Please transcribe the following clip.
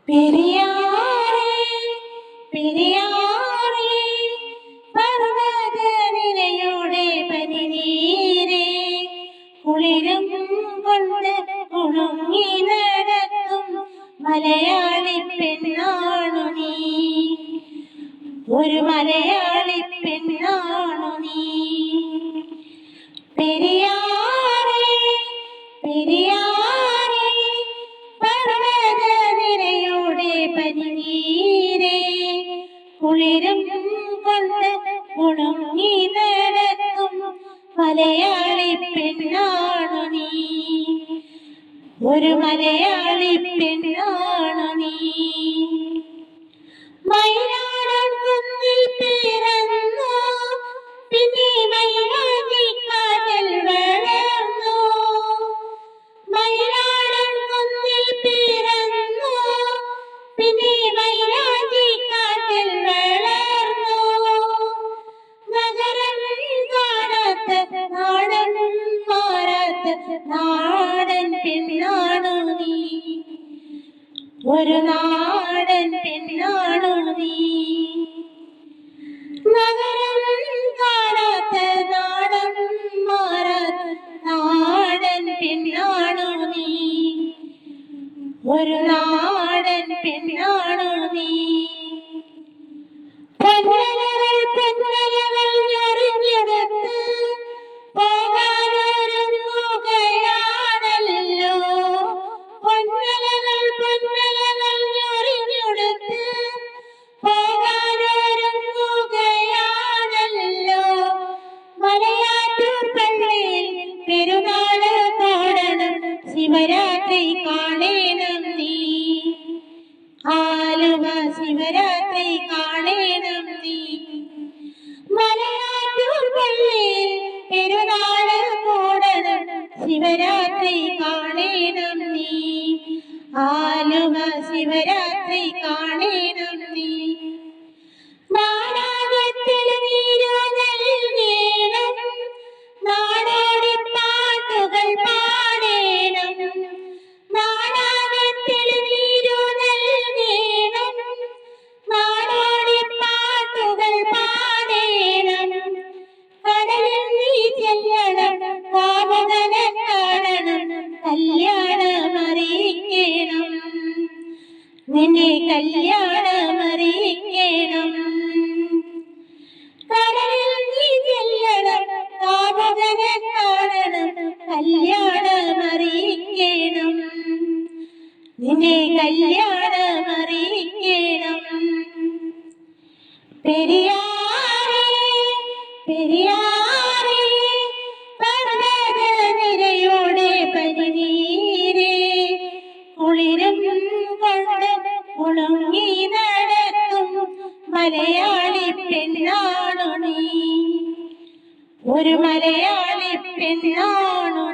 പെരിയാറേ പെരിയാറേ പർവ്വതനിരയുടെ പനിനീരേ കുളിരും കൊണ്ട് കുണുങ്ങി നടക്കും മലയാളി പെണ്ണാണു നീ. ഒരു മലയാളി പെണ്ണാണു നീ. പെരിയാറേ പെരിയാറേ പർവ്വതനിരയുടെ പനിനീരേ കുളിരും കൊണ്ട് കുണുങ്ങി നടക്കും മലയാളി പെണ്ണാണു നീ. ഒരു മലയാളി പെണ്ണാണു നീ. മയിലാടുംകുന്നിൽ പിറന്നു പിന്നെ മയിലാടിക്കാട്ടിൽ വളർന്നു. മയിലാടുംകുന്നിൽ പിറന്നു പിന്നെ മയിലാടിക്കാട്ടിൽ വളർന്നു. നഗരം കാണാത്ത നാടൻ മാറാത്ത നാടൻ പെണ്ണാണു നീ. ഒരു നാടൻ പെണ്ണാണു നീ. നഗരം കാണാത്ത നാടൻ മാറാത്ത നാടൻ പെണ്ണാണു നീ. ഒരു നാടൻ പെണ്ണാണു നീ. പൊന്നലകൾ പൊന്നലകൾ ഞൊറിഞ്ഞെടുത്ത് പോകാനൊരുങ്ങുകയാണല്ലോ. പൊന്നലകൾ പൊന്നലകൾ ഞൊറിഞ്ഞെടുത്ത് പോകാനൊരുങ്ങുകയാണല്ലോ. മലയാറ്റൂർ പള്ളിയിൽ പെരുന്നാള് കൂടണം ശിവരാത്രി കാണേണം നീ. ആലുവ ശിവരാത്രി കാണേണം നീ. മലയാറ്റൂർ പള്ളിയിൽ പെരുന്നാള് കൂടണം ശിവരാത്രി കാണേണം നീ. ആലുവ ശിവരാത്രി കാണേണം നീ. നാടകത്തിൽ നീരു നൽകേണം നാടോടി പാട്ടുകൾ പാടേണം. നാടകത്തിൽ നീരു നൽകേണം നാടോടി പാട്ടുകൾ പാടേണം. കടലിൽ നീ ചെല്ലണം കാമുകനെ കാണണം കല്യാണമറിയിക്കണം. നിന്നെ കല്യാണമറിയിക്കണം. കടലിൽ നീ ചെല്ലണം കാമുകനെ കാണണം കല്യാണമറിയിക്കണം. നിന്നെ കല്യാണമറിയിക്കണം. പെരിയാറേ പെരിയാറേ പർവ്വതനിരയുടെ പനിനീരേ കുളിരും കൊണ്ട് കുണുങ്ങി നടക്കും മലയാളി പെണ്ണാണു നീ. ഒരു മലയാളി പെണ്ണാണു